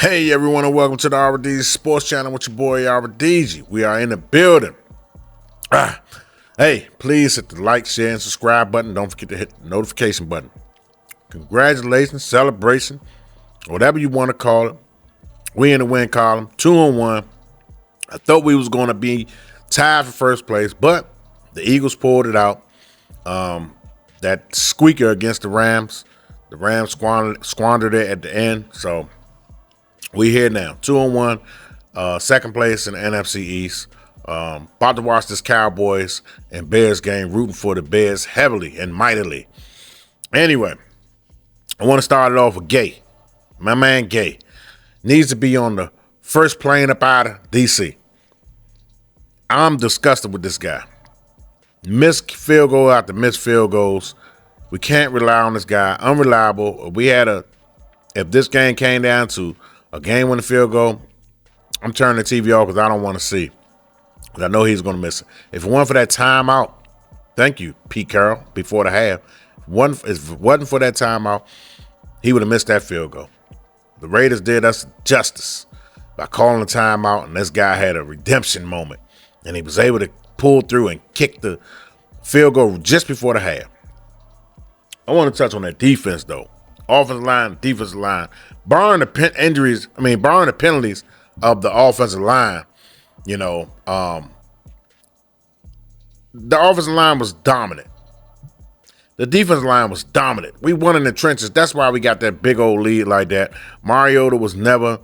Hey everyone, and welcome to the RD Sports Channel with your boy RDG. We are in the building. Hey, please hit the like, share, and subscribe button. Don't forget to hit the notification button. Congratulations, celebration, whatever you want to call it. We in the win column, 2-1. I thought we was going to be tied for first place, but the Eagles pulled it out. That squeaker against the Rams squandered it at the end. So we here now, 2-1, second place in the NFC East. About to watch this Cowboys and Bears game, rooting for the Bears heavily and mightily. Anyway, I want to start it off with Gay. My man Gay needs to be on the first plane up out of D.C. I'm disgusted with this guy. Missed field goal after missed field goals. We can't rely on this guy. Unreliable. If this game came down to a game-winning field goal, I'm turning the TV off because I don't want to see. Because I know he's going to miss it. If it wasn't for that timeout, thank you, Pete Carroll, before the half. If it wasn't for that timeout, he would have missed that field goal. The Raiders did us justice by calling the timeout, and this guy had a redemption moment. And he was able to pull through and kick the field goal just before the half. I want to touch on that defense, though. Offensive line, defensive line. Barring the penalties of the offensive line, the offensive line was dominant. The defensive line was dominant. We won in the trenches. That's why we got that big old lead like that. Mariota was never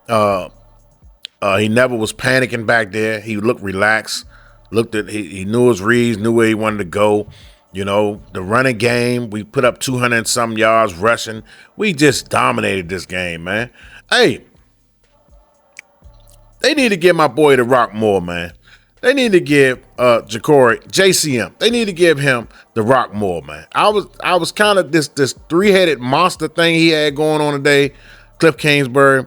he never was panicking back there. He looked relaxed. He knew his reads, knew where he wanted to go. The running game, we put up 200 and some yards rushing. We just dominated this game, man. Hey, they need to give my boy the rock more, man. They need to give JCM. They need to give him the rock more, man. I was kind of this three-headed monster thing he had going on today, Cliff Kingsbury.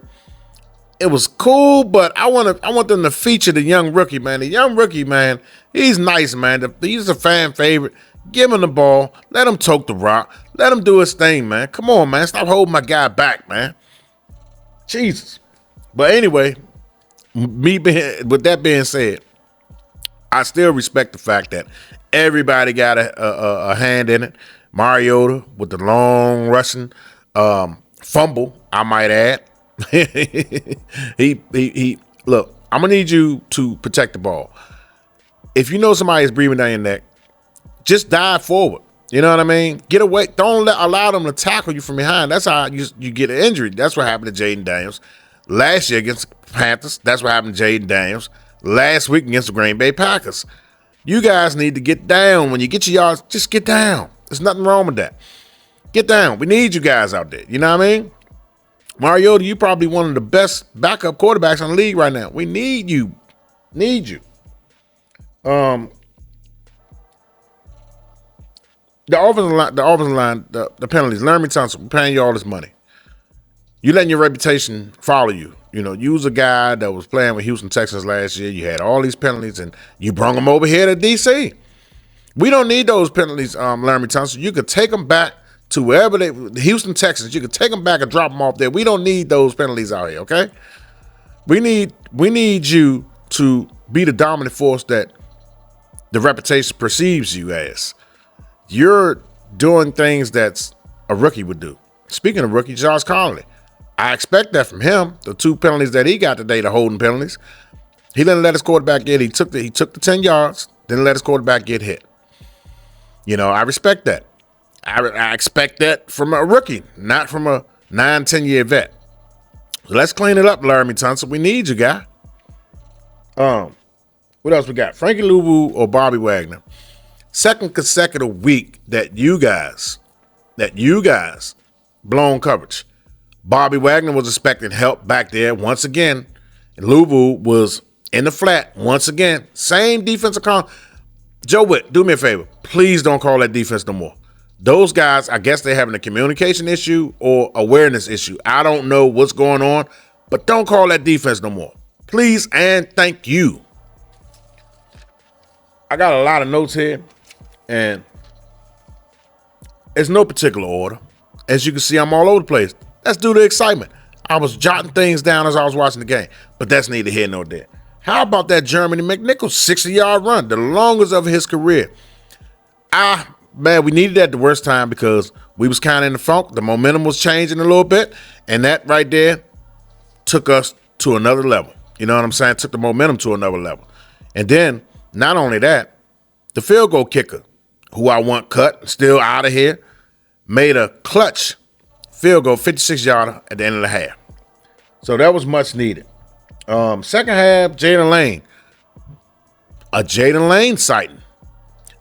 It was cool, but I want them to feature the young rookie, man. The young rookie, man, he's nice, man. He's a fan favorite. Give him the ball. Let him toke the rock. Let him do his thing, man. Come on, man. Stop holding my guy back, man. Jesus. But anyway, with that being said, I still respect the fact that everybody got a hand in it. Mariota with the long rushing fumble, I might add. he look, I'm gonna need you to protect the ball. If you know somebody's breathing down your neck, just dive forward. You know what I mean? Get away. Don't allow them to tackle you from behind. That's how you get an injury. That's what happened to Jaden Daniels last year against the Panthers. That's what happened to Jaden Daniels last week against the Green Bay Packers. You guys need to get down. When you get your yards, just get down. There's nothing wrong with that. Get down. We need you guys out there. You know what I mean? Mariota, you probably one of the best backup quarterbacks in the league right now. We need you. Need you. The offensive line, the penalties. Laramie Tunsil, we're paying you all this money. You letting your reputation follow you. You was a guy that was playing with Houston Texans last year. You had all these penalties, and you brung them over here to D.C. We don't need those penalties, Laramie Tunsil. You could take them back to wherever the Houston Texans. You could take them back and drop them off there. We don't need those penalties out here, okay? We need you to be the dominant force that the reputation perceives you as. You're doing things that a rookie would do. Speaking of rookie, Josh Conley. I expect that from him. The two penalties that he got today, the holding penalties. He didn't let his quarterback get. He took the 10 yards, didn't let his quarterback get hit. I respect that. I expect that from a rookie, not from a 9-10 year vet. So let's clean it up, Laramie Tunsil. We need you, guy. What else we got? Frankie Louvu or Bobby Wagner? Second consecutive week that you guys blown coverage. Bobby Wagner was expecting help back there once again. And Louvu was in the flat once again. Same defensive call. Joe Witt, do me a favor. Please don't call that defense no more. Those guys, I guess they're having a communication issue or awareness issue. I don't know what's going on, but don't call that defense no more. Please and thank you. I got a lot of notes here, and it's no particular order. As you can see, I'm all over the place. Let's do the excitement. I was jotting things down as I was watching the game, but that's neither here nor there. How about that Germany McNichols 60-yard run, the longest of his career? Man, we needed that at the worst time because we was kind of in the funk. The momentum was changing a little bit, and that right there took us to another level. You know what I'm saying? Took the momentum to another level. And then, not only that, the field goal kicker, who I want cut, still out of here, made a clutch field goal, 56-yarder at the end of the half. So that was much needed. Second half, Jaden Lane. A Jaden Lane sighting.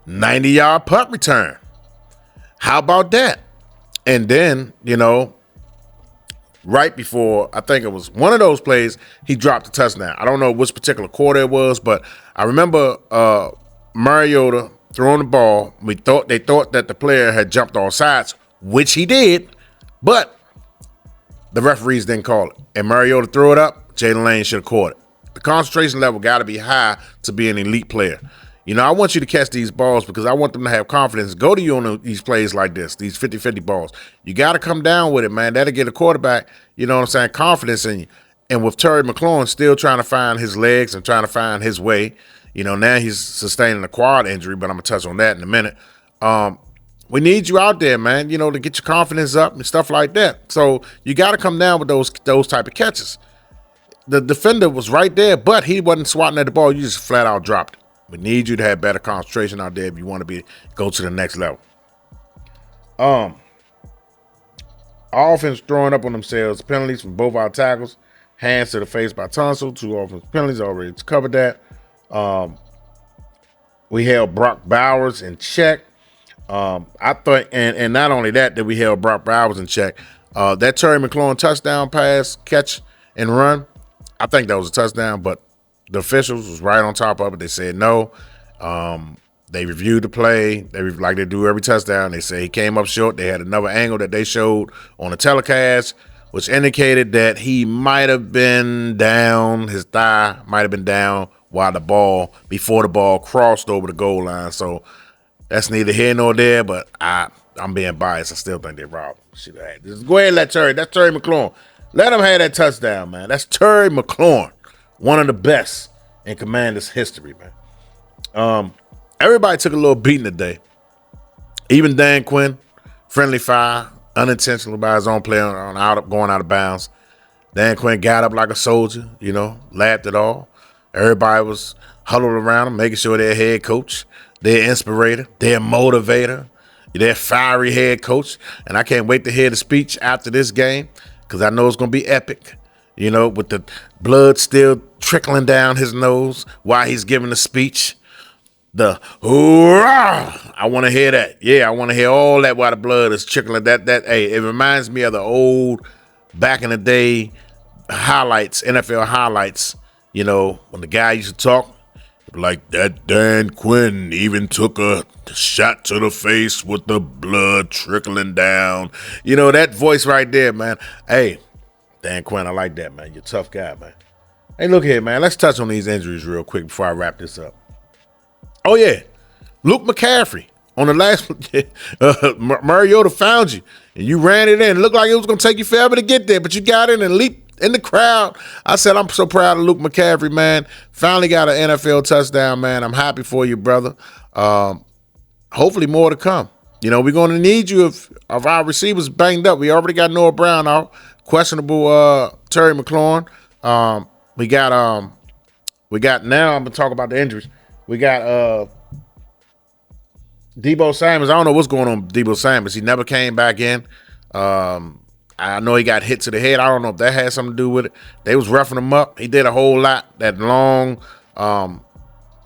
90-yard punt return. How about that? And then, right before, I think it was one of those plays, he dropped a touchdown. I don't know which particular quarter it was, but I remember Mariota throwing the ball. They thought that the player had jumped all sides, which he did, but the referees didn't call it. And Mariota threw it up. Jaden Lane should have caught it. The concentration level got to be high to be an elite player. I want you to catch these balls because I want them to have confidence. Go to you on these plays like this, these 50-50 balls. You got to come down with it, man. That'll get a quarterback, confidence in you. And with Terry McLaurin still trying to find his legs and trying to find his way, now he's sustaining a quad injury, but I'm going to touch on that in a minute. We need you out there, man, to get your confidence up and stuff like that. So you got to come down with those type of catches. The defender was right there, but he wasn't swatting at the ball. You just flat out dropped it. We need you to have better concentration out there if you want to go to the next level. Our offense throwing up on themselves. Penalties from both our tackles. Hands to the face by Tunsil. 2 offensive penalties, already covered that. We held Brock Bowers in check. I thought, and not only that we held Brock Bowers in check. That Terry McLaurin touchdown pass, catch, and run, I think that was a touchdown, but the officials was right on top of it. They said no. They reviewed the play. Like they do every touchdown. They say he came up short. They had another angle that they showed on the telecast, which indicated that he might have been down. His thigh might have been down before the ball crossed over the goal line. So that's neither here nor there, but I'm being biased. I still think they robbed. Should have had this. Go ahead and that's Terry McLaurin. Let him have that touchdown, man. That's Terry McLaurin. One of the best in Commanders history, man. Everybody took a little beating today. Even Dan Quinn, friendly fire, unintentional by his own player going out of bounds. Dan Quinn got up like a soldier, laughed it all. Everybody was huddled around him, making sure their head coach, their inspirator, their motivator, their fiery head coach. And I can't wait to hear the speech after this game because I know it's going to be epic. With the blood still trickling down his nose while he's giving the speech. The hoorah! I want to hear that. Yeah, I want to hear all that while the blood is trickling. Hey, it reminds me of the old, back in the day, highlights, NFL highlights. When the guy used to talk, like that Dan Quinn even took a shot to the face with the blood trickling down. That voice right there, man. Hey, Dan Quinn, I like that, man. You're a tough guy, man. Hey, look here, man. Let's touch on these injuries real quick before I wrap this up. Oh, yeah. Luke McCaffrey. On the last Mariota found you, and you ran it in. It looked like it was going to take you forever to get there, but you got in and leaped in the crowd. I said, I'm so proud of Luke McCaffrey, man. Finally got an NFL touchdown, man. I'm happy for you, brother. Hopefully more to come. We're going to need you if our receivers banged up. We already got Noah Brown out. Questionable Terry McLaurin. We got now I'm gonna talk about the injuries. We got Deebo Samuels. I don't know what's going on with Deebo Samuels. He never came back in. I know he got hit to the head. I don't know if that had something to do with it. They was roughing him up. He did a whole lot. That long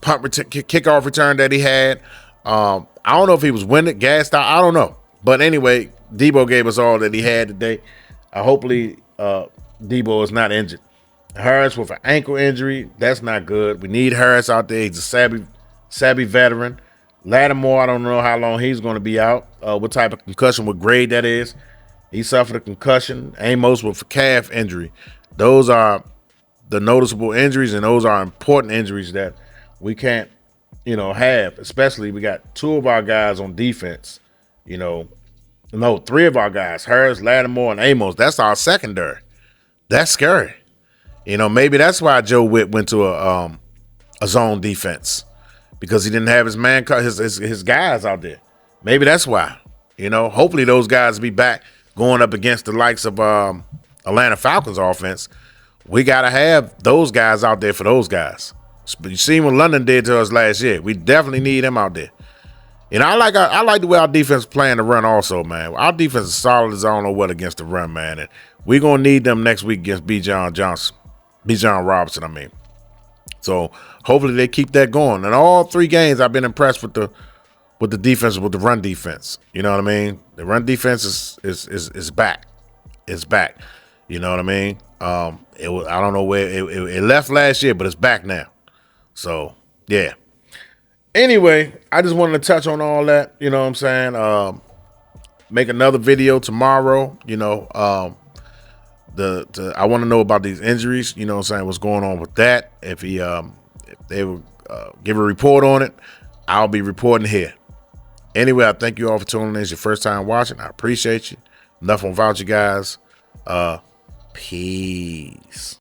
kickoff return that he had. I don't know if he was winded, gassed out. I don't know. But anyway, Deebo gave us all that he had today. Hopefully, Deebo is not injured. Harris with an ankle injury, that's not good. We need Harris out there. He's a savvy veteran. Lattimore, I don't know how long he's going to be out, what type of concussion, what grade that is. He suffered a concussion. Amos with a calf injury. Those are the noticeable injuries, and those are important injuries that we can't, have. Especially we got 2 of our guys on defense, 3 of our guys, Harris, Lattimore, and Amos. That's our secondary. That's scary. Maybe that's why Joe Witt went to a zone defense, because he didn't have his his guys out there. Maybe that's why. Hopefully those guys be back going up against the likes of Atlanta Falcons offense. We gotta have those guys out there for those guys. You seen what London did to us last year. We definitely need him out there. I like the way our defense is playing the run also, man. Our defense is solid as I don't know what against the run, man. And we're going to need them next week against Bijan Robinson, I mean. So hopefully they keep that going. And all 3 games I've been impressed with the defense, with the run defense. You know what I mean? The run defense is back. It's back. You know what I mean? I don't know where it left last year, but it's back now. So, yeah. Anyway, I just wanted to touch on all that, you know what I'm saying? Make another video tomorrow, I want to know about these injuries, you know what I'm saying, what's going on with that. If they will give a report on it, I'll be reporting here. Anyway, I thank you all for tuning in. It's your first time watching. I appreciate you. Enough on voucher, guys. Peace.